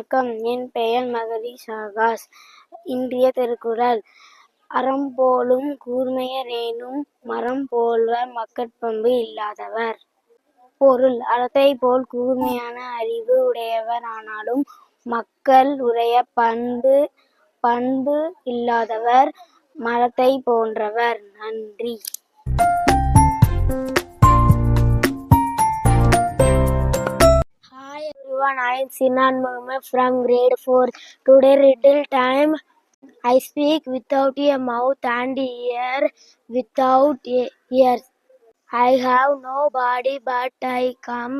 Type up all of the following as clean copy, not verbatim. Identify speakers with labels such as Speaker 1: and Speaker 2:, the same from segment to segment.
Speaker 1: வணக்கம். என் பெயர் மகதி ஷாகாஸ். இன்றைய திருக்குறள். அறம்போலும் கூர்மையரேனும் மரம் போல்வர் மக்கட்பண்பு இல்லாதவர். பொருள். அறத்தைப் போல் கூர்மையான அறிவு உடையவர் ஆனாலும் மக்கள் உடைய பண்பு இல்லாதவர் மரத்தைப் போன்றவர். நன்றி. Hi everyone, I am Sinan Mohammed from grade 4. Today riddle time. I speak without a mouth and ear without ears. I have no body but I come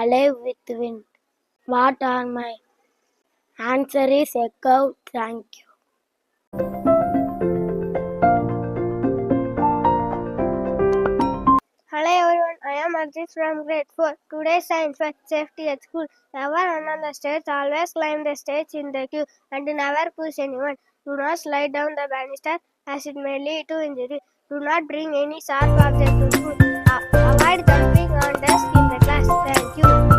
Speaker 1: alive with wind. What are my answer is a cow. Thank you.
Speaker 2: Hello everyone, I am Arjit from grade 4. Today's science fact: safety at school. Never run on the stage, always climb the stage in the queue, and never push anyone. Do not slide down the banister as it may lead to injury. Do not bring any sharp object to school. Avoid jumping on desk in the class. Thank you.